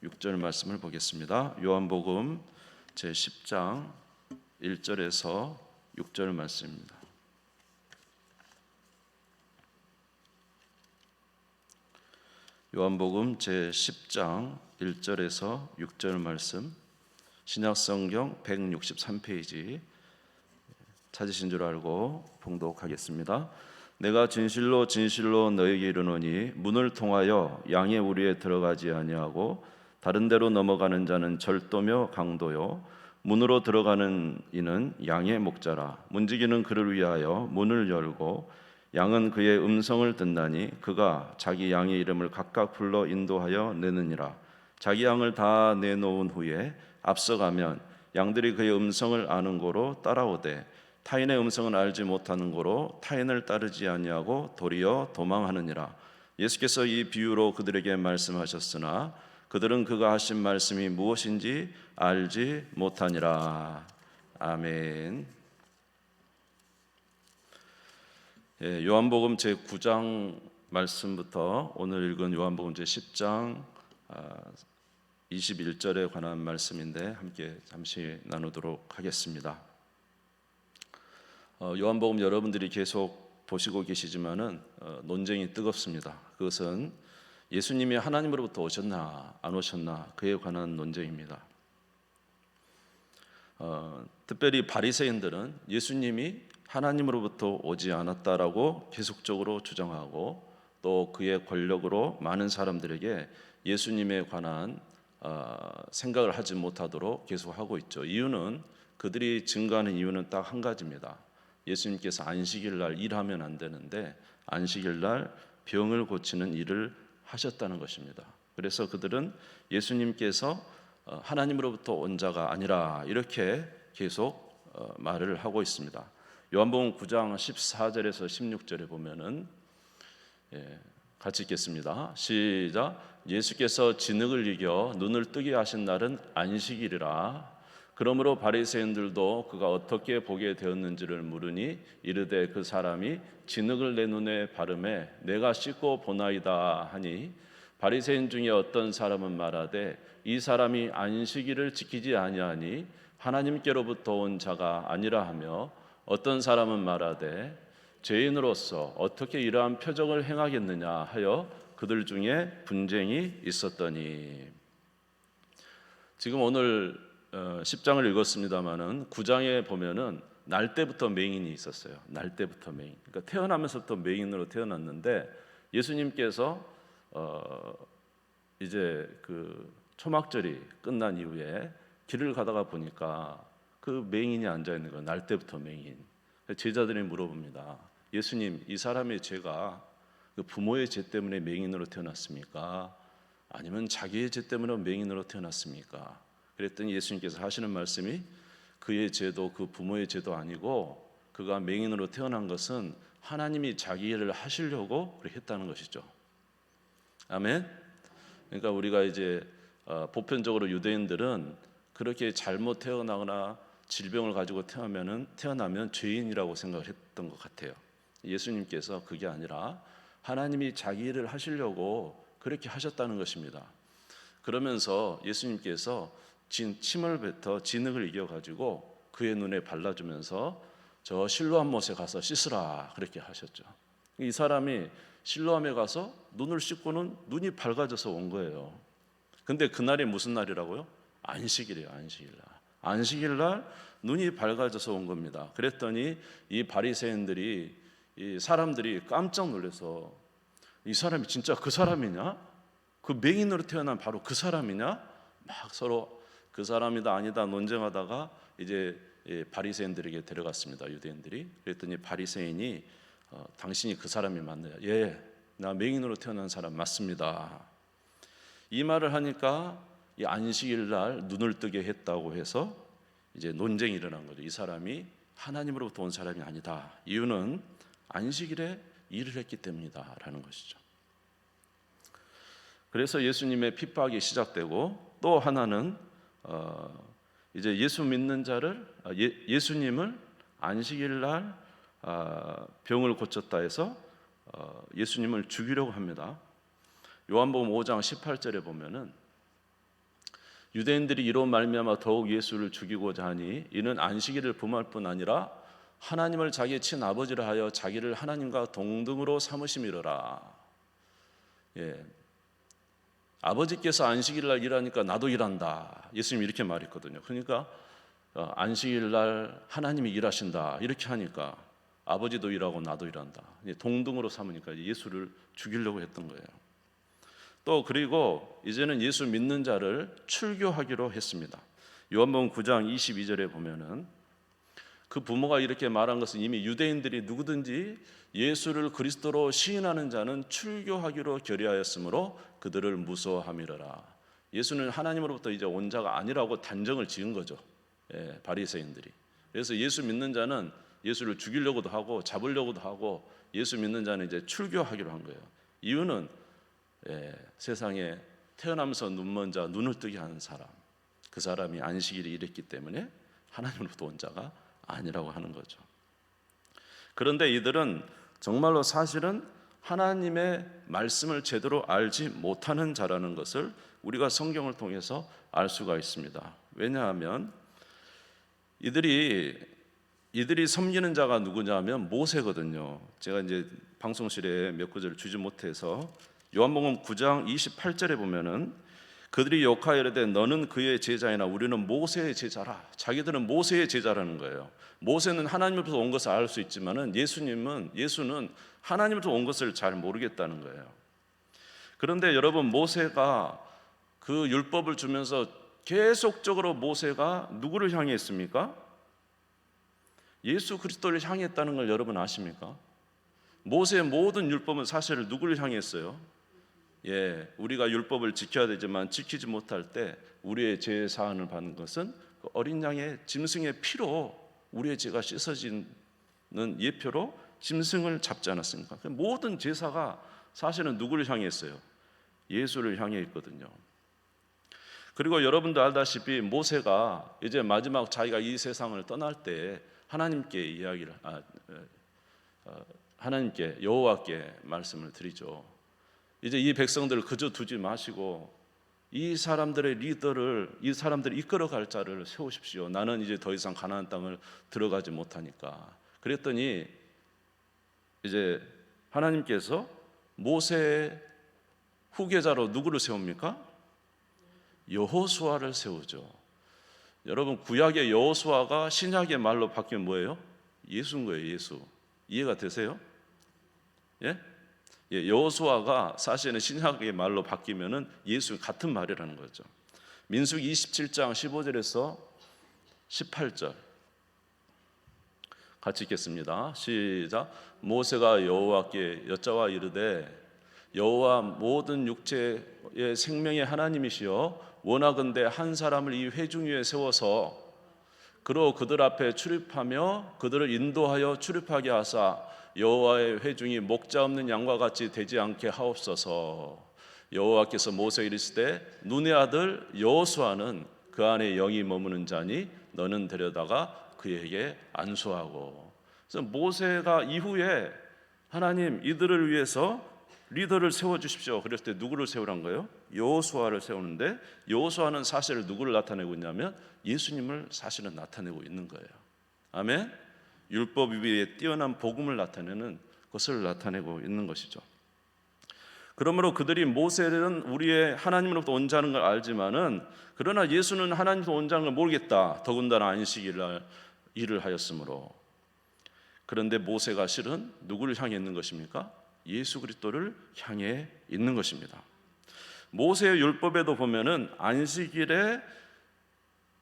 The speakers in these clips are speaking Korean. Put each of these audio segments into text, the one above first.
6절 말씀을 보겠습니다. 요한복음 제10장 1절에서 6절 말씀입니다. 요한복음 제10장 1절에서 6절 말씀, 신약성경 163페이지 찾으신 줄 알고 봉독하겠습니다. 내가 진실로 진실로 너에게 이르노니 문을 통하여 양의 우리에 들어가지 아니하고 다른 데로 넘어가는 자는 절도며 강도요 문으로 들어가는 이는 양의 목자라. 문지기는 그를 위하여 문을 열고 양은 그의 음성을 듣나니 그가 자기 양의 이름을 각각 불러 인도하여 내느니라. 자기 양을 다 내놓은 후에 앞서가면 양들이 그의 음성을 아는 고로 따라오되 타인의 음성은 알지 못하는 고로 타인을 따르지 아니하고 도리어 도망하느니라. 예수께서 이 비유로 그들에게 말씀하셨으나 그들은 그가 하신 말씀이 무엇인지 알지 못하니라. 아멘. 요한복음 제9장 말씀부터 오늘 읽은 요한복음 제10장 21절에 관한 말씀인데 함께 잠시 나누도록 하겠습니다. 요한복음 여러분들이 계속 보시고 계시지만은 논쟁이 뜨겁습니다. 그것은 예수님이 하나님으로부터 오셨나 안 오셨나 그에 관한 논쟁입니다. 특별히 바리새인들은 예수님이 하나님으로부터 오지 않았다라고 계속적으로 주장하고 또 그의 권력으로 많은 사람들에게 예수님에 관한 생각을 하지 못하도록 계속하고 있죠. 이유는 그들이 증거하는 이유는 딱 한 가지입니다. 예수님께서 안식일 날 일하면 안 되는데 안식일 날 병을 고치는 일을 하셨다는 것입니다. 그래서 그들은 예수님께서 하나님으로부터 온 자가 아니라 이렇게 계속 말을 하고 있습니다. 요한복음 9장 14절에서 16절에 보면은 같이 읽겠습니다. 시작. 예수께서 진흙을 이겨 눈을 뜨게 하신 날은 안식일이라. 그러므로 바리새인들도 그가 어떻게 보게 되었는지를 물으니 이르되 그 사람이 진흙을 내 눈에 바르매 내가 씻고 보나이다 하니 바리새인 중에 어떤 사람은 말하되 이 사람이 안식일을 지키지 아니하니 하나님께로부터 온 자가 아니라 하며 어떤 사람은 말하되 죄인으로서 어떻게 이러한 표적을 행하겠느냐 하여 그들 중에 분쟁이 있었더니. 지금 오늘 10장을 읽었습니다마는 9장에 보면은 날 때부터 맹인이 있었어요. 날 때부터 맹인. 그러니까 태어나면서부터 맹인으로 태어났는데 예수님께서 이제 그 초막절이 끝난 이후에 길을 가다가 보니까 그 맹인이 앉아 있는 거예요. 날 때부터 맹인. 제자들이 물어봅니다. 예수님, 이 사람의 죄가 그 부모의 죄 때문에 맹인으로 태어났습니까? 아니면 자기의 죄 때문에 맹인으로 태어났습니까? 그랬더니 예수님께서 하시는 말씀이 그의 죄도 그 부모의 죄도 아니고 그가 맹인으로 태어난 것은 하나님이 자기 일을 하시려고 그렇게 했다는 것이죠. 아멘. 그러니까 우리가 이제 보편적으로 유대인들은 그렇게 잘못 태어나거나 질병을 가지고 태어나면 죄인이라고 생각을 했던 것 같아요. 예수님께서 그게 아니라 하나님이 자기 일을 하시려고 그렇게 하셨다는 것입니다. 그러면서 예수님께서 침을 뱉어 진흙을 이겨가지고 그의 눈에 발라주면서 저 실로암 못에 가서 씻으라 그렇게 하셨죠. 이 사람이 실로암에 가서 눈을 씻고는 눈이 밝아져서 온 거예요. 근데 그날이 무슨 날이라고요? 안식일이에요. 안식일 날. 안식일 날 눈이 밝아져서 온 겁니다. 그랬더니 이 바리새인들이 이 사람들이 깜짝 놀라서 이 사람이 진짜 그 사람이냐? 그 맹인으로 태어난 바로 그 사람이냐? 막 서로 그 사람이다 아니다 논쟁하다가 이제 바리새인들에게 데려갔습니다. 유대인들이. 그랬더니 바리새인이 당신이 그 사람이 맞나요? 예, 나 맹인으로 태어난 사람 맞습니다. 이 말을 하니까 이 안식일 날 눈을 뜨게 했다고 해서 이제 논쟁이 일어난 거죠. 이 사람이 하나님으로부터 온 사람이 아니다. 이유는 안식일에 일을 했기 때문이다라는 것이죠. 그래서 예수님의 핍박이 시작되고 또 하나는 이제 예수 믿는 자를 예수님을 안식일 날 병을 고쳤다 해서 예수님을 죽이려고 합니다. 요한복음 5장 18절에 보면은 유대인들이 이로 말미암아 더욱 예수를 죽이고자 하니 이는 안식일을 범할 뿐 아니라 하나님을 자기의 친아버지라 하여 자기를 하나님과 동등으로 삼으심이로라. 예, 아버지께서 안식일 날 일하니까 나도 일한다. 예수님이 이렇게 말했거든요. 그러니까 안식일 날 하나님이 일하신다 이렇게 하니까 아버지도 일하고 나도 일한다. 동등으로 삼으니까 예수를 죽이려고 했던 거예요. 또 그리고 이제는 예수 믿는 자를 출교하기로 했습니다. 요한복음 9장 22절에 보면은 그 부모가 이렇게 말한 것은 이미 유대인들이 누구든지 예수를 그리스도로 시인하는 자는 출교하기로 결의하였으므로 그들을 무서워함이로라. 예수는 하나님으로부터 이제 온 자가 아니라고 단정을 지은 거죠. 바리새인들이. 그래서 예수 믿는 자는 예수를 죽이려고도 하고 잡으려고도 하고 예수 믿는 자는 이제 출교하기로 한 거예요. 이유는 세상에 태어나면서 눈먼 자, 눈을 뜨게 하는 사람, 그 사람이 안식일이 이랬기 때문에 하나님으로부터 온 자가 아니라고 하는 거죠. 그런데 이들은 정말로 사실은 하나님의 말씀을 제대로 알지 못하는 자라는 것을 우리가 성경을 통해서 알 수가 있습니다. 왜냐하면 이들이 섬기는 자가 누구냐면 모세거든요. 제가 이제 방송실에 몇 구절을 주지 못해서 요한복음 9장 28절에 보면은 그들이 욕하여 이르되 너는 그의 제자이나 우리는 모세의 제자라. 자기들은 모세의 제자라는 거예요. 모세는 하나님으로부터 온 것을 알 수 있지만은 예수는 하나님으로부터 온 것을 잘 모르겠다는 거예요. 그런데 여러분, 모세가 그 율법을 주면서 계속적으로 모세가 누구를 향해 했습니까? 예수 그리스도를 향해 했다는 걸 여러분 아십니까? 모세의 모든 율법은 사실 누구를 향해 했어요? 우리가 율법을 지켜야 되지만 지키지 못할 때 우리의 죄 사함을 받는 것은 그 어린 양의 짐승의 피로 우리의 죄가 씻어지는 예표로 짐승을 잡지 않았습니까? 모든 제사가 사실은 누구를 향해 했어요? 예수를 향해 있거든요. 그리고 여러분도 알다시피 모세가 이제 마지막 자기가 이 세상을 떠날 때 하나님께 하나님께 여호와께 말씀을 드리죠. 이제 이 백성들을 그저 두지 마시고 이 사람들이 이끌어갈 자를 세우십시오. 나는 이제 더 이상 가나안 땅을 들어가지 못하니까. 그랬더니 이제 하나님께서 모세의 후계자로 누구를 세웁니까? 여호수아를 세우죠. 여러분, 구약의 여호수아가 신약의 말로 바뀌면 뭐예요? 예수인 거예요. 예수. 이해가 되세요? 여호수아가 사실은 신약의 말로 바뀌면은 예수 같은 말이라는 거죠. 민수기 27장 15절에서 18절 같이 읽겠습니다. 시작. 모세가 여호와께 여짜와 이르되 여호와 모든 육체의 생명의 하나님이시여 원하건대 한 사람을 이 회중 위에 세워서 그로 그들 앞에 출입하며 그들을 인도하여 출입하게 하사 여호와의 회중이 목자 없는 양과 같이 되지 않게 하옵소서. 여호와께서 모세에게 이르시되 눈의 아들 여호수아는 그 안에 영이 머무는 자니 너는 데려다가 그에게 안수하고. 그래서 모세가 이후에 하나님 이들을 위해서 리더를 세워주십시오. 그랬을 때 누구를 세우란 거예요? 여호수아를 세우는데 여호수아는 사실 누구를 나타내고 있냐면 예수님을 사실은 나타내고 있는 거예요. 아멘. 율법 위에 뛰어난 복음을 나타내는 것을 나타내고 있는 것이죠. 그러므로 그들이 모세는 우리의 하나님으로부터 온 자는 걸 알지만은 그러나 예수는 하나님으로부터 온 자는 걸 모르겠다. 더군다나 안식일 날 일을 하였으므로. 그런데 모세가 실은 누구를 향해 있는 것입니까? 예수 그리스도를 향해 있는 것입니다. 모세의 율법에도 보면은 안식일에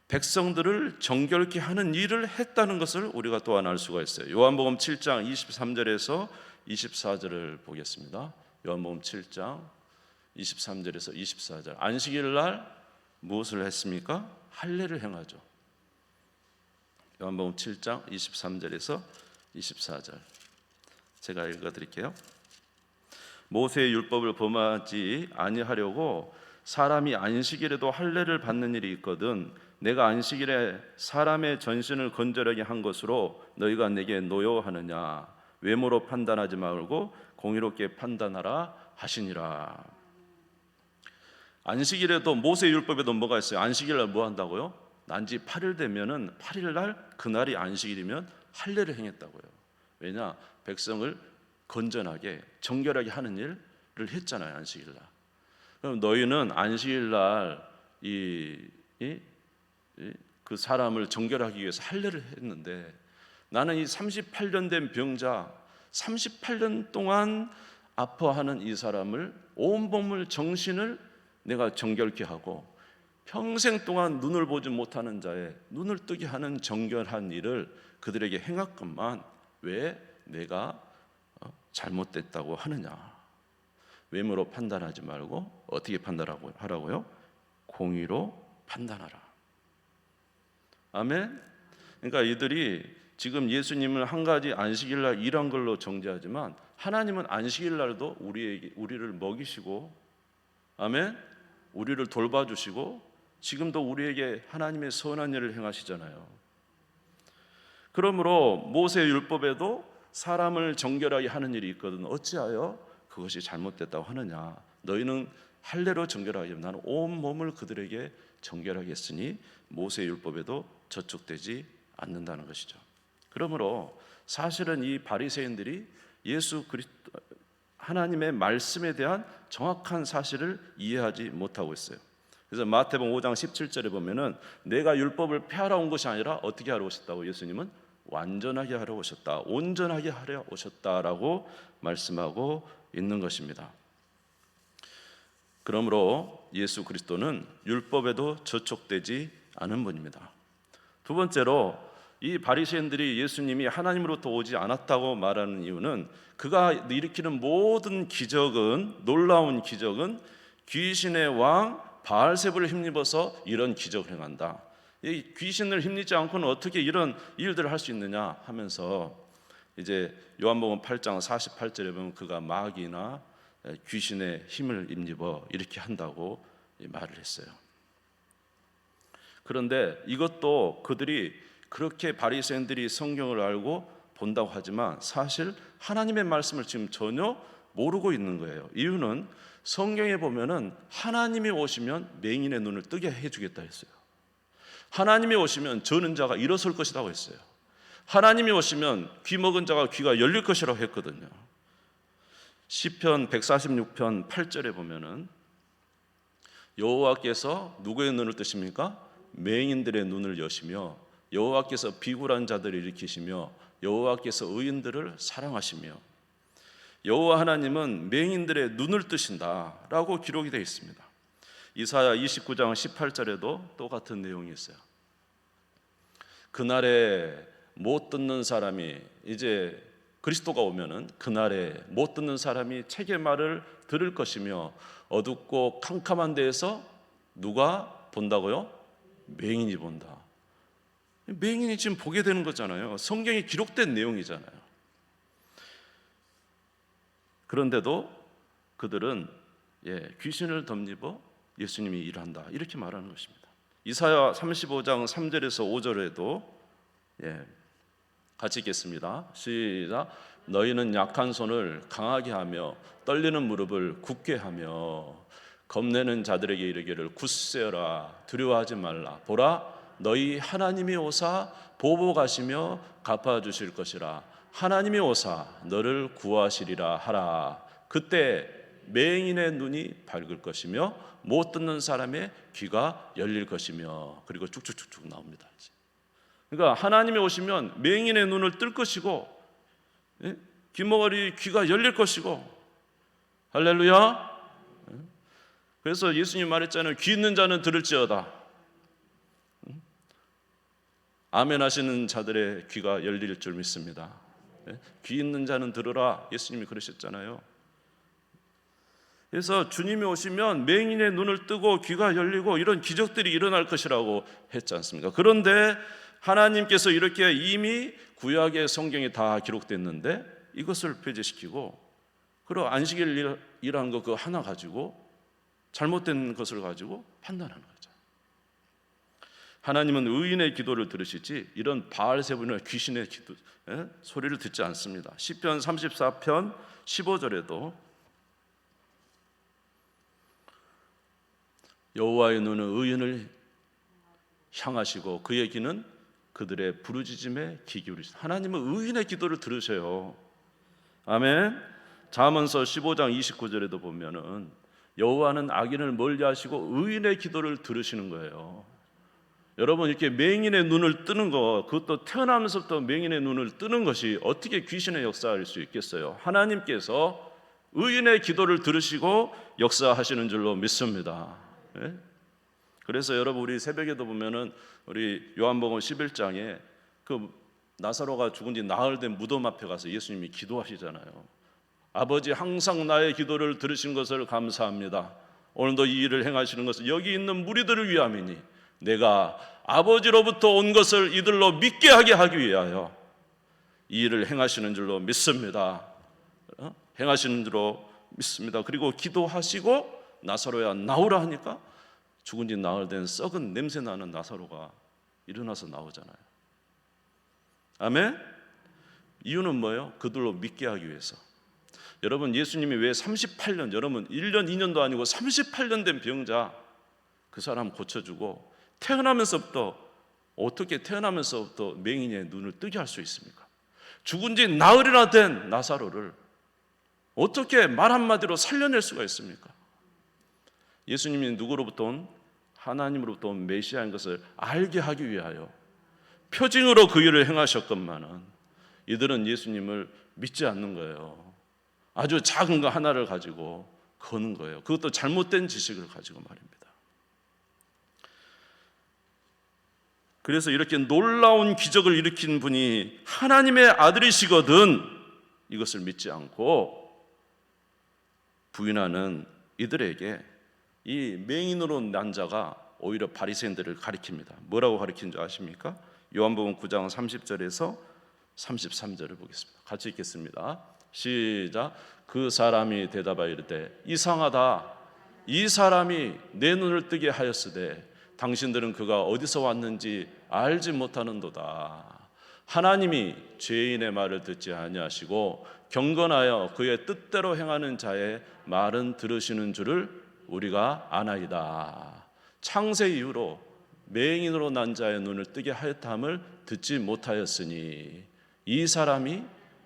백성들을 정결케 하는 일을 했다는 것을 우리가 또한 알 수가 있어요. 요한복음 7장 23절에서 24절을 보겠습니다. 요한복음 7장 23절에서 24절. 안식일 날 무엇을 했습니까? 할례를 행하죠. 요한복음 7장 23절에서 24절. 제가 읽어 드릴게요. 모세의 율법을 범하지 아니하려고 사람이 안식일에도 할례를 받는 일이 있거든 내가 안식일에 사람의 전신을 건져내게 한 것으로 너희가 내게 노여워하느냐. 외모로 판단하지 말고 공의롭게 판단하라 하시니라. 안식일에도 모세율법에도 뭐가 있어요? 안식일날 뭐 한다고요? 난지 8일 되면은 8일날 그날이 안식일이면 할례를 행했다고요. 왜냐? 백성을 건전하게 정결하게 하는 일을 했잖아요. 안식일날. 그럼 너희는 안식일날 그 사람을 정결하기 위해서 할례를 했는데 나는 이 38년 된 병자 38년 동안 아파하는 이 사람을 온몸을 정신을 내가 정결케 하고 평생 동안 눈을 보지 못하는 자의 눈을 뜨게 하는 정결한 일을 그들에게 행했건만 왜 내가 잘못됐다고 하느냐? 외모로 판단하지 말고 어떻게 하라고요? 공의로 판단하라. 아멘. 그러니까 이들이 지금 예수님을 한 가지 안식일날 일한 걸로 정죄하지만 하나님은 안식일날도 우리를 먹이시고, 아멘, 우리를 돌봐주시고 지금도 우리에게 하나님의 선한 일을 행하시잖아요. 그러므로 모세 율법에도 사람을 정결하게 하는 일이 있거든. 어찌하여 그것이 잘못됐다고 하느냐? 너희는 할례로 정결하게 하면 나는 온 몸을 그들에게 정결하게 했으니 모세 율법에도 저촉되지 않는다는 것이죠. 그러므로 사실은 이 바리새인들이 예수 그리스도 하나님의 말씀에 대한 정확한 사실을 이해하지 못하고 있어요. 그래서 마태복음 5장 17절에 보면은 내가 율법을 폐하러 온 것이 아니라 어떻게 하러 오셨다고? 예수님은 완전하게 하러 오셨다, 온전하게 하려 오셨다라고 말씀하고 있는 것입니다. 그러므로 예수 그리스도는 율법에도 저촉되지 않은 분입니다. 두 번째로 이 바리새인들이 예수님이 하나님으로부터 오지 않았다고 말하는 이유는 그가 일으키는 모든 기적은, 놀라운 기적은 귀신의 왕 바알세불을 힘입어서 이런 기적을 행한다. 이 귀신을 힘입지 않고는 어떻게 이런 일들을 할 수 있느냐 하면서 이제 요한복음 8장 48절에 보면 그가 마귀나 귀신의 힘을 힘입어 이렇게 한다고 말을 했어요. 그런데 이것도 그들이 그렇게 바리새인들이 성경을 알고 본다고 하지만 사실 하나님의 말씀을 지금 전혀 모르고 있는 거예요. 이유는 성경에 보면은 하나님이 오시면 맹인의 눈을 뜨게 해주겠다 했어요. 하나님이 오시면 저는 자가 일어설 것이라고 했어요. 하나님이 오시면 귀 먹은 자가 귀가 열릴 것이라고 했거든요. 시편 146편 8절에 보면은 여호와께서 누구의 눈을 뜨십니까? 맹인들의 눈을 여시며 여호와께서 비굴한 자들을 일으키시며 여호와께서 의인들을 사랑하시며 여호와 하나님은 맹인들의 눈을 뜨신다라고 기록이 되어 있습니다. 이사야 29장 18절에도 똑같은 내용이 있어요. 그날에 못 듣는 사람이 이제 그리스도가 오면은 그날에 못 듣는 사람이 책의 말을 들을 것이며 어둡고 캄캄한 데에서 누가 본다고요? 맹인이 본다. 맹인이 지금 보게 되는 거잖아요. 성경에 기록된 내용이잖아요. 그런데도 그들은 귀신을 덧입어 예수님이 일한다 이렇게 말하는 것입니다. 이사야 35장 3절에서 5절에도 같이 읽겠습니다. 시작. 너희는 약한 손을 강하게 하며 떨리는 무릎을 굳게 하며 겁내는 자들에게 이르기를 굳세어라 두려워하지 말라. 보라 너희 하나님이 오사 보복하시며 갚아주실 것이라. 하나님이 오사 너를 구하시리라 하라. 그때 맹인의 눈이 밝을 것이며 못 듣는 사람의 귀가 열릴 것이며, 그리고 쭉쭉쭉쭉 나옵니다. 그러니까 하나님이 오시면 맹인의 눈을 뜰 것이고 귀머거리 귀가 열릴 것이고, 할렐루야. 그래서 예수님 말했잖아요. 귀 있는 자는 들을지어다. 아멘 하시는 자들의 귀가 열릴 줄 믿습니다. 귀 있는 자는 들으라 예수님이 그러셨잖아요. 그래서 주님이 오시면 맹인의 눈을 뜨고 귀가 열리고 이런 기적들이 일어날 것이라고 했지 않습니까? 그런데 하나님께서 이렇게 이미 구약의 성경에 다 기록됐는데 이것을 폐지시키고 그리고 안식일 일하는 거 그거 하나 가지고 잘못된 것을 가지고 판단하는 거죠. 하나님은 의인의 기도를 들으시지 이런 바알세불이나 귀신의 기도 소리를 듣지 않습니다. 시편 34편 15절에도 여호와의 눈은 의인을 향하시고 그의 귀는 그들의 부르짖음에 귀 기울이시다. 하나님은 의인의 기도를 들으셔요. 아멘. 잠언서 15장 29절에도 보면은 여호와는 악인을 멀리하시고 의인의 기도를 들으시는 거예요. 여러분, 이렇게 맹인의 눈을 뜨는 거, 그것도 태어나면서부터 맹인의 눈을 뜨는 것이 어떻게 귀신의 역사일 수 있겠어요? 하나님께서 의인의 기도를 들으시고 역사하시는 줄로 믿습니다. 예? 그래서 여러분, 우리 새벽에도 보면은 우리 요한복음 11장에 그 나사로가 죽은 지 나흘 된 무덤 앞에 가서 예수님이 기도하시잖아요. 아버지, 항상 나의 기도를 들으신 것을 감사합니다. 오늘도 이 일을 행하시는 것은 여기 있는 무리들을 위함이니 내가 아버지로부터 온 것을 이들로 믿게 하기 위하여 이 일을 행하시는 줄로 믿습니다. 행하시는 줄로 믿습니다. 그리고 기도하시고 나사로야 나오라 하니까 죽은 지 나흘 된 썩은 냄새 나는 나사로가 일어나서 나오잖아요. 아멘? 이유는 뭐예요? 그들로 믿게 하기 위해서. 여러분, 예수님이 왜 38년, 여러분 1년 2년도 아니고 38년 된 병자 그 사람 고쳐주고 어떻게 태어나면서부터 맹인의 눈을 뜨게 할 수 있습니까? 죽은 지 나흘이나 된 나사로를 어떻게 말 한마디로 살려낼 수가 있습니까? 예수님이 누구로부터 온? 하나님으로부터 온 메시아인 것을 알게 하기 위하여 표징으로 그 일을 행하셨건만은 이들은 예수님을 믿지 않는 거예요. 아주 작은 거 하나를 가지고 거는 거예요. 그것도 잘못된 지식을 가지고 말입니다. 그래서 이렇게 놀라운 기적을 일으킨 분이 하나님의 아들이시거든 이것을 믿지 않고 부인하는 이들에게 이 맹인으로 난 자가 오히려 바리새인들을 가리킵니다. 뭐라고 가리킨 줄 아십니까? 요한복음 9장 30절에서 33절을 보겠습니다. 같이 읽겠습니다. 시작. 그 사람이 대답하여 이르되 이상하다. 이 사람이 내 눈을 뜨게 하였으되 당신들은 그가 어디서 왔는지 알지 못하는도다. 하나님이 죄인의 말을 듣지 아니하시고 경건하여 그의 뜻대로 행하는 자의 말은 들으시는 줄을 우리가 아나이다. 창세 이후로 맹인으로 난 자의 눈을 뜨게 하였함을 듣지 못하였으니 이 사람이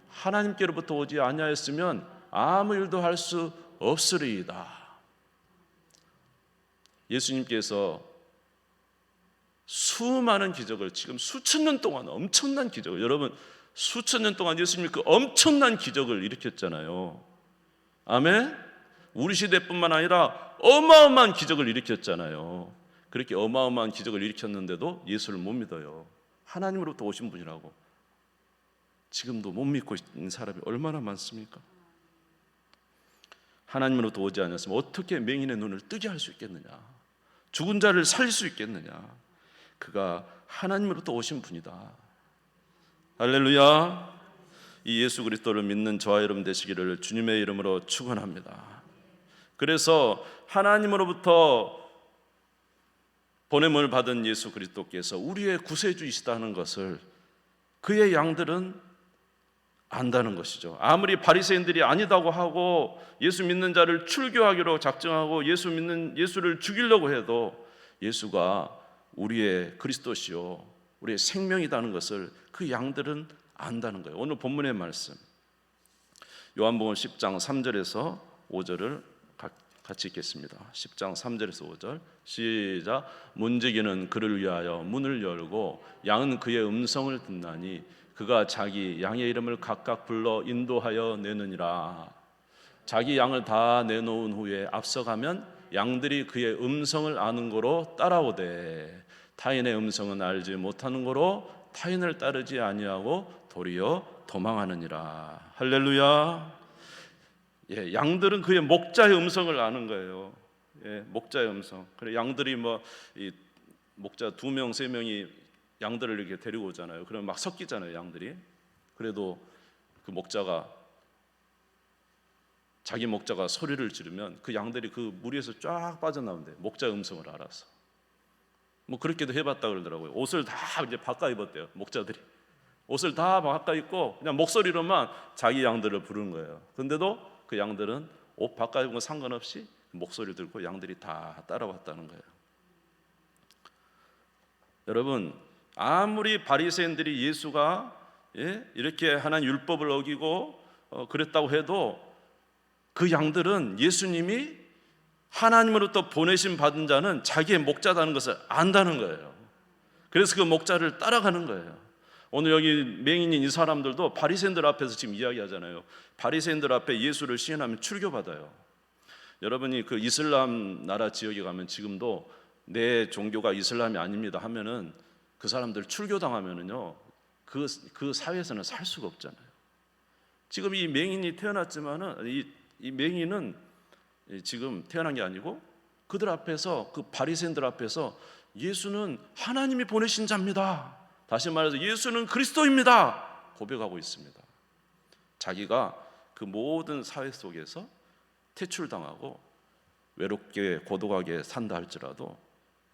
하나님께로부터 오지 아니하였으면 아무 일도 할 수 없으리이다. 예수님께서 수많은 기적을 지금 수천 년 동안 엄청난 기적을, 여러분 수천 년 동안 예수님이 그 엄청난 기적을 일으켰잖아요. 아멘. 우리 시대뿐만 아니라 어마어마한 기적을 일으켰잖아요. 그렇게 어마어마한 기적을 일으켰는데도 예수를 못 믿어요. 하나님으로부터 오신 분이라고 지금도 못 믿고 있는 사람이 얼마나 많습니까? 하나님으로부터 오지 않았으면 어떻게 맹인의 눈을 뜨게 할 수 있겠느냐? 죽은 자를 살릴 수 있겠느냐? 그가 하나님으로부터 오신 분이다. 할렐루야. 이 예수 그리스도를 믿는 저와 여러분 되시기를 주님의 이름으로 축원합니다. 그래서 하나님으로부터 보냄을 받은 예수 그리스도께서 우리의 구세주이시다는 것을 그의 양들은 안다는 것이죠. 아무리 바리새인들이 아니다고 하고 예수 믿는 자를 출교하기로 작정하고 예수를 죽이려고 해도 예수가 우리의 그리스도시요 우리의 생명이라는 것을 그 양들은 안다는 거예요. 오늘 본문의 말씀 요한복음 10장 3절에서 5절을 같이 읽겠습니다. 10장 3절에서 5절 시작. 문지기는 그를 위하여 문을 열고 양은 그의 음성을 듣나니 그가 자기 양의 이름을 각각 불러 인도하여 내느니라. 자기 양을 다 내놓은 후에 앞서가면 양들이 그의 음성을 아는 거로 따라오되 타인의 음성은 알지 못하는 거로 타인을 따르지 아니하고 도리어 도망하느니라. 할렐루야. 예, 양들은 그의 목자의 음성을 아는 거예요. 예, 목자의 음성. 그래 양들이 이 목자 2명, 3명이 양들을 이렇게 데리고 오잖아요. 그러면 막 섞이잖아요, 양들이. 그래도 그 자기 목자가 소리를 지르면 그 양들이 그 무리에서 쫙 빠져나온대. 목자 음성을 알아서. 그렇게도 해봤다 그러더라고요. 옷을 다 이제 바꿔 입었대요, 목자들이. 옷을 다 바꿔 입고 그냥 목소리로만 자기 양들을 부르는 거예요. 근데도 그 양들은 옷 바꿔 입은 거 상관없이 목소리 들고 양들이 다 따라왔다는 거예요. 여러분, 아무리 바리새인들이 예수가 이렇게 하나님 율법을 어기고 그랬다고 해도 그 양들은 예수님이 하나님으로부터 보내심 받은 자는 자기의 목자다는 것을 안다는 거예요. 그래서 그 목자를 따라가는 거예요. 오늘 여기 맹인인 이 사람들도 바리새인들 앞에서 지금 이야기하잖아요. 바리새인들 앞에 예수를 시인하면 출교받아요. 여러분이 그 이슬람 나라 지역에 가면 지금도 내 종교가 이슬람이 아닙니다 하면은 그 사람들 출교당하면은요 그 사회에서는 살 수가 없잖아요. 지금 이 맹인이 태어났지만은 이 맹인은 지금 태어난 게 아니고 그들 앞에서, 그 바리새인들 앞에서 예수는 하나님이 보내신 자입니다, 다시 말해서 예수는 그리스도입니다 고백하고 있습니다. 자기가 그 모든 사회 속에서 퇴출당하고 외롭게 고독하게 산다 할지라도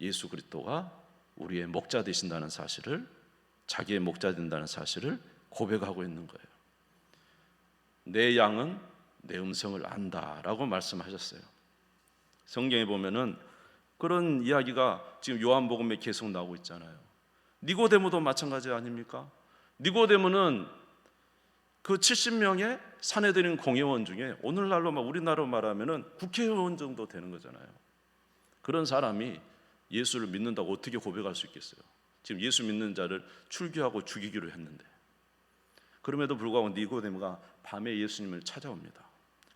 예수 그리스도가 우리의 목자 되신다는 사실을, 자기의 목자 된다는 사실을 고백하고 있는 거예요. 내 양은 내 음성을 안다라고 말씀하셨어요. 성경에 보면은 그런 이야기가 지금 요한복음에 계속 나오고 있잖아요. 니고데모도 마찬가지 아닙니까? 니고데모는 그 70명의 산헤드린 공회원 중에 오늘날로 우리나라로 말하면은 국회의원 정도 되는 거잖아요. 그런 사람이 예수를 믿는다고 어떻게 고백할 수 있겠어요? 지금 예수 믿는 자를 출교하고 죽이기로 했는데, 그럼에도 불구하고 니고데모가 밤에 예수님을 찾아옵니다.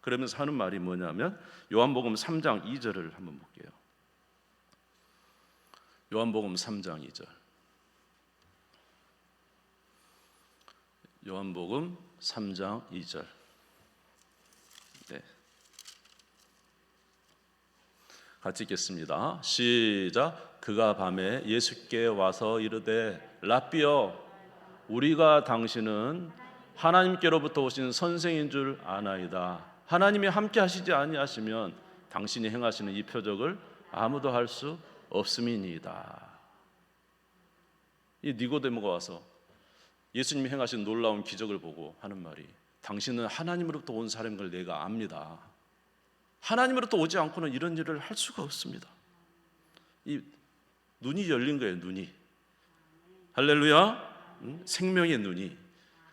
그러면서 하는 말이 뭐냐면 요한복음 3장 2절을 한번 볼게요. 요한복음 3장 2절. 요한복음 3장 2절. 네. 같이 읽겠습니다. 시작. 그가 밤에 예수께 와서 이르되 라삐여, 우리가 당신은 하나님께로부터 오신 선생인 줄 아나이다. 하나님이 함께 하시지 아니하시면 당신이 행하시는 이 표적을 아무도 할 수 없음이니이다. 이 니고데모가 와서 예수님이 행하신 놀라운 기적을 보고 하는 말이, 당신은 하나님으로부터 온 사람인 걸 내가 압니다. 하나님으로부터 오지 않고는 이런 일을 할 수가 없습니다. 이 눈이 열린 거예요. 눈이. 할렐루야. 생명의 눈이.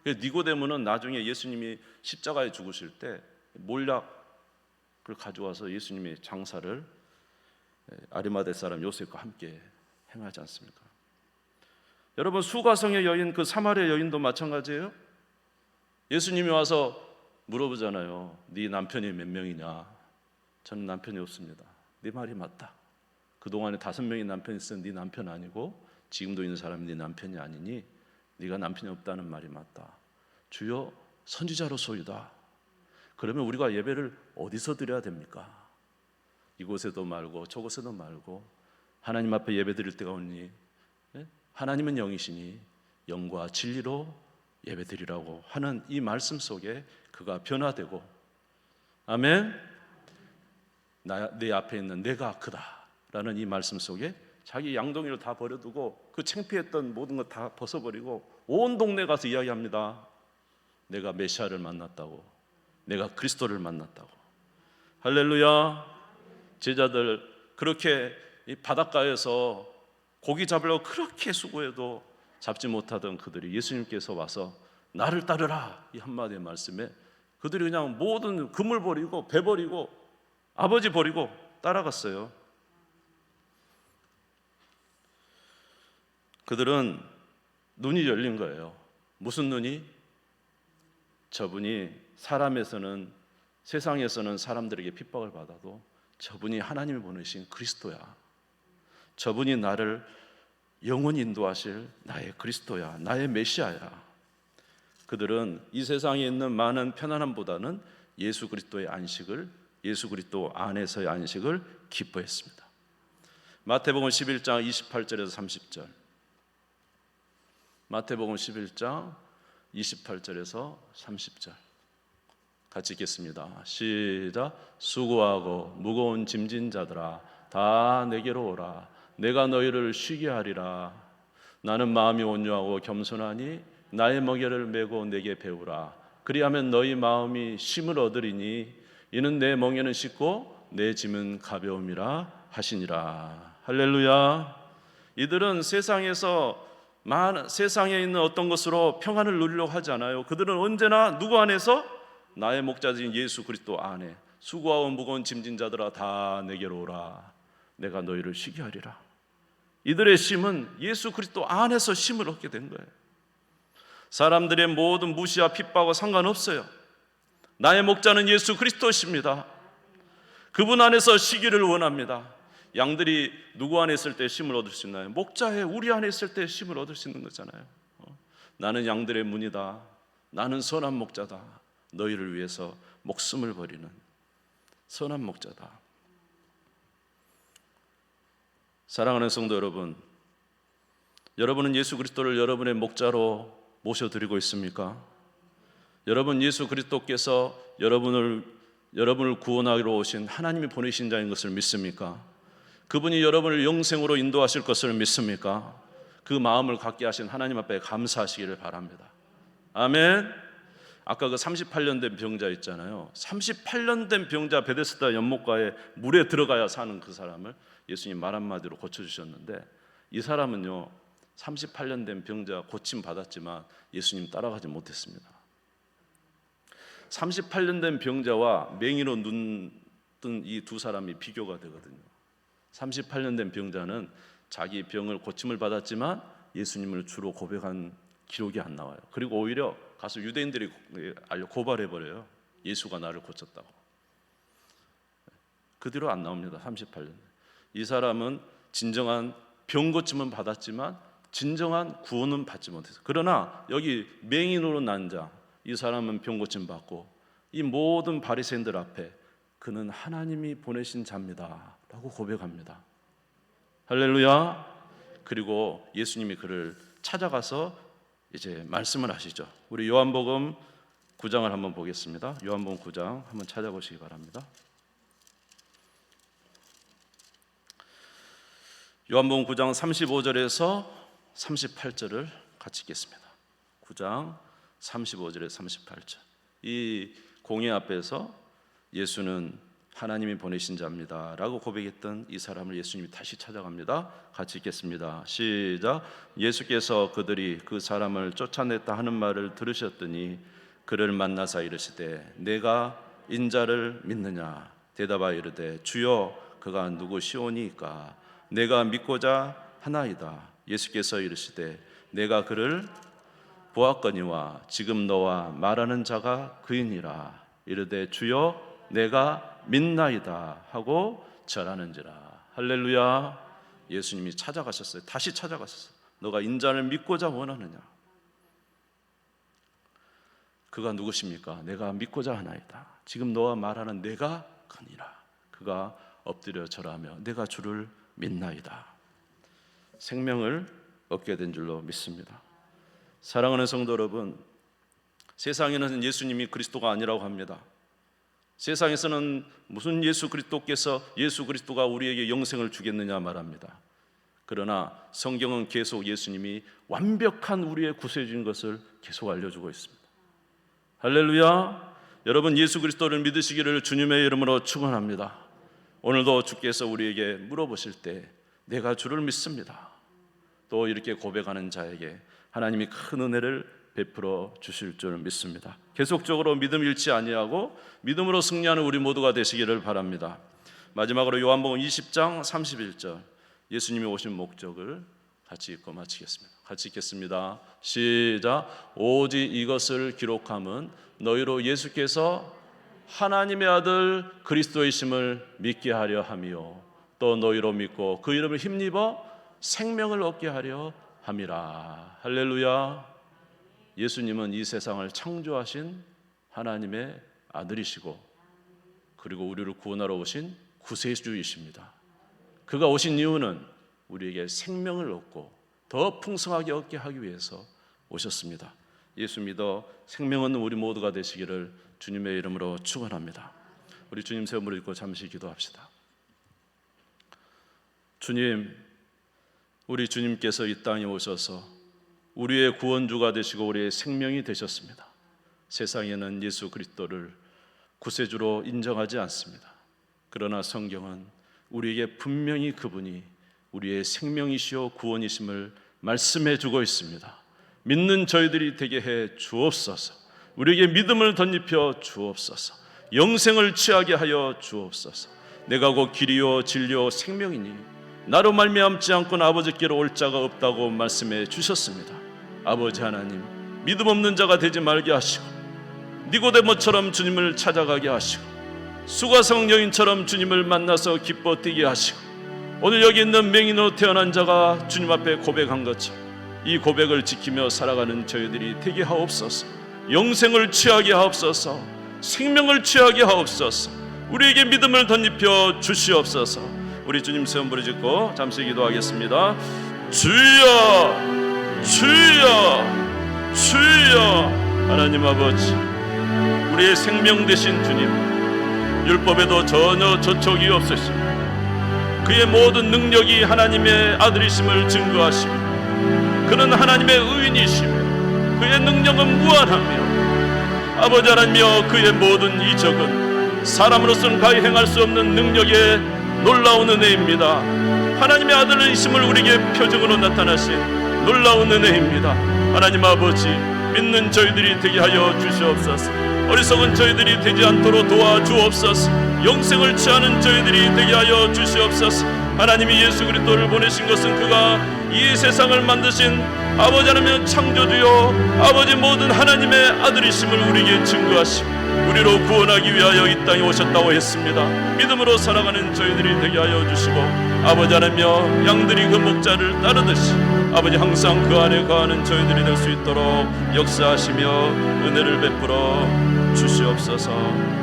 니고데모는 나중에 예수님이 십자가에 죽으실 때 몰약을 가져와서 예수님의 장사를 아리마대 사람 요셉과 함께 행하지 않습니까? 여러분, 수가성의 여인, 그 사마리아 여인도 마찬가지예요. 예수님이 와서 물어보잖아요. 네 남편이 몇 명이냐? 저는 남편이 없습니다. 네 말이 맞다. 그동안에 5명의 남편이 있었는데 네 남편 아니고 지금도 있는 사람이 네 남편이 아니니 네가 남편이 없다는 말이 맞다. 주여, 선지자로소이다. 그러면 우리가 예배를 어디서 드려야 됩니까? 이곳에도 말고 저곳에도 말고 하나님 앞에 예배 드릴 때가 오니 하나님은 영이시니 영과 진리로 예배 드리라고 하는 이 말씀 속에 그가 변화되고, 아멘, 내 앞에 있는 내가 그다라는 이 말씀 속에 자기 양동이를 다 버려두고 그 창피했던 모든 것 다 벗어버리고 온 동네 가서 이야기합니다. 내가 메시아를 만났다고, 내가 그리스도를 만났다고. 할렐루야. 제자들 그렇게 이 바닷가에서 고기 잡으려고 그렇게 수고해도 잡지 못하던 그들이 예수님께서 와서 나를 따르라 이 한마디의 말씀에 그들이 그냥 모든 금을 버리고 배 버리고 아버지 버리고 따라갔어요. 그들은 눈이 열린 거예요. 무슨 눈이? 저분이 사람에서는, 세상에서는 사람들에게 핍박을 받아도 저분이 하나님이 보내신 그리스도야. 저분이 나를 영원히 인도하실 나의 그리스도야, 나의 메시아야. 그들은 이 세상에 있는 많은 편안함보다는 예수 그리스도의 안식을, 예수 그리스도 안에서의 안식을 기뻐했습니다. 마태복음 11장 28절에서 30절. 마태복음 11장 28절에서 30절 같이 읽겠습니다. 시작. 수고하고 무거운 짐진 자들아 다 내게로 오라. 내가 너희를 쉬게 하리라. 나는 마음이 온유하고 겸손하니 나의 멍에를 메고 내게 배우라. 그리하면 너희 마음이 쉼을 얻으리니 이는 내 멍에는 쉽고 내 짐은 가벼움이라 하시니라. 할렐루야. 이들은 세상에 있는 어떤 것으로 평안을 누리려고 하지 않아요. 그들은 언제나 누구 안에서? 나의 목자인 예수 그리스도 안에. 수고하고 무거운 짐진 자들아 다 내게로 오라. 내가 너희를 쉬게 하리라. 이들의 쉼은 예수 그리스도 안에서 쉼을 얻게 된 거예요. 사람들의 모든 무시와 핍박과 상관없어요. 나의 목자는 예수 그리스도십니다. 그분 안에서 쉬기를 원합니다. 양들이 누구 안에 있을 때 쉼을 얻을 수 있나요? 목자의 우리 안에 있을 때 쉼을 얻을 수 있는 거잖아요. 나는 양들의 문이다. 나는 선한 목자다. 너희를 위해서 목숨을 버리는 선한 목자다. 사랑하는 성도 여러분, 여러분은 예수 그리스도를 여러분의 목자로 모셔드리고 있습니까? 여러분, 예수 그리스도께서 여러분을 구원하기로 오신 하나님이 보내신 자인 것을 믿습니까? 그분이 여러분을 영생으로 인도하실 것을 믿습니까? 그 마음을 갖게 하신 하나님 앞에 감사하시기를 바랍니다. 아멘. 아까 그 38년 된 병자 있잖아요. 38년 된 병자, 베데스다 연못가에 물에 들어가야 사는 그 사람을 예수님 말 한마디로 고쳐주셨는데, 이 사람은요 38년 된 병자 고침 받았지만 예수님 따라가지 못했습니다. 38년 된 병자와 맹인으로 눈 뜬 이 두 사람이 비교가 되거든요. 38년 된 병자는 자기 병을 고침을 받았지만 예수님을 주로 고백한 기록이 안 나와요. 그리고 오히려 가서 유대인들이 고발해버려요. 예수가 나를 고쳤다고. 그 뒤로 안 나옵니다. 38년. 이 사람은 진정한 병 고침은 받았지만 진정한 구원은 받지 못했어요. 그러나 여기 맹인으로 난 자, 이 사람은 병 고침 받고, 이 모든 바리새인들 앞에 그는 하나님이 보내신 자입니다 라고 고백합니다. 할렐루야. 그리고 예수님이 그를 찾아가서 이제 말씀을 하시죠. 우리 요한복음 9장을 한번 보겠습니다. 요한복음 9장 한번 찾아보시기 바랍니다. 요한복음 9장 35절에서 38절을 같이 읽겠습니다. 9장 35절에서 38절. 이 공회 앞에서 예수는 하나님이 보내신 자입니다 라고 고백했던 이 사람을 예수님이 다시 찾아갑니다. 같이 읽겠습니다. 시작. 예수께서 그들이 그 사람을 쫓아냈다 하는 말을 들으셨더니 그를 만나사 이르시되 내가 인자를 믿느냐? 대답하여 이르되 주여 그가 누구시오니까? 내가 믿고자 하나이다. 예수께서 이르시되 내가 그를 보았거니와 지금 너와 말하는 자가 그이니라. 이르되 주여 내가 믿나이다 하고 절하는지라. 할렐루야. 예수님이 찾아가셨어요. 다시 찾아가셨어요. 너가 인자를 믿고자 원하느냐? 그가 누구십니까? 내가 믿고자 하나이다. 지금 너와 말하는 내가 그니라. 그가 엎드려 절하며 내가 주를 믿나이다. 생명을 얻게 된 줄로 믿습니다. 사랑하는 성도 여러분, 세상에는 예수님이 그리스도가 아니라고 합니다. 세상에서는 무슨 예수 그리스도가 우리에게 영생을 주겠느냐 말합니다. 그러나 성경은 계속 예수님이 완벽한 우리의 구세주인 것을 계속 알려주고 있습니다. 할렐루야. 여러분, 예수 그리스도를 믿으시기를 주님의 이름으로 축원합니다. 오늘도 주께서 우리에게 물어보실 때 내가 주를 믿습니다, 또 이렇게 고백하는 자에게 하나님이 큰 은혜를 베풀어 주실 줄 믿습니다. 계속적으로 믿음 잃지 아니하고 믿음으로 승리하는 우리 모두가 되시기를 바랍니다. 마지막으로 요한복음 20장 31절, 예수님이 오신 목적을 같이 읽고 마치겠습니다. 같이 읽겠습니다. 시작. 오직 이것을 기록함은 너희로 예수께서 하나님의 아들 그리스도이심을 믿게 하려 함이요 또 너희로 믿고 그 이름을 힘입어 생명을 얻게 하려 함이라. 할렐루야. 예수님은 이 세상을 창조하신 하나님의 아들이시고, 그리고 우리를 구원하러 오신 구세주이십니다. 그가 오신 이유는 우리에게 생명을 얻고 더 풍성하게 얻게 하기 위해서 오셨습니다. 예수 믿어 생명 얻는 우리 모두가 되시기를 주님의 이름으로 축원합니다. 우리 주님 세 무릎 꿇고 잠시 기도합시다. 주님, 우리 주님께서 이 땅에 오셔서 우리의 구원주가 되시고 우리의 생명이 되셨습니다. 세상에는 예수 그리스도를 구세주로 인정하지 않습니다. 그러나 성경은 우리에게 분명히 그분이 우리의 생명이시요 구원이심을 말씀해 주고 있습니다. 믿는 저희들이 되게 해 주옵소서. 우리에게 믿음을 덧입혀 주옵소서. 영생을 취하게 하여 주옵소서. 내가 곧 길이요 진리요 생명이니 나로 말미암지 않고는 아버지께로 올 자가 없다고 말씀해 주셨습니다. 아버지 하나님, 믿음 없는 자가 되지 말게 하시고 니고데모처럼 주님을 찾아가게 하시고 수가성 여인처럼 주님을 만나서 기뻐 뛰게 하시고 오늘 여기 있는 맹인으로 태어난 자가 주님 앞에 고백한 것처럼 이 고백을 지키며 살아가는 저희들이 되게 하옵소서. 영생을 취하게 하옵소서. 생명을 취하게 하옵소서. 우리에게 믿음을 덧입혀 주시옵소서. 우리 주님 세움 부르짖고 잠시 기도하겠습니다. 주여, 주여, 주여. 하나님 아버지, 우리의 생명 되신 주님, 율법에도 전혀 저촉이 없으시고 그의 모든 능력이 하나님의 아들이심을 증거하시고 그는 하나님의 의인이시며 그의 능력은 무한하며 아버지 하나님이여 그의 모든 이적은 사람으로서는 가히 행할 수 없는 능력의 놀라운 은혜입니다. 하나님의 아들이심을 우리에게 표적으로 나타나신 놀라운 은혜입니다. 하나님 아버지, 믿는 저희들이 되게 하여 주시옵소서. 어리석은 저희들이 되지 않도록 도와주옵소서. 영생을 취하는 저희들이 되게 하여 주시옵소서. 하나님이 예수 그리스도를 보내신 것은 그가 이 세상을 만드신 아버지 하나님의 창조주요 아버지 모든 하나님의 아들이심을 우리에게 증거하시고 우리로 구원하기 위하여 이 땅에 오셨다고 했습니다. 믿음으로 살아가는 저희들이 되게 하여 주시고 아버지 하나님여 양들이 그 목자를 따르듯이 아버지 항상 그 안에 거하는 저희들이 될 수 있도록 역사하시며 은혜를 베풀어 주시옵소서.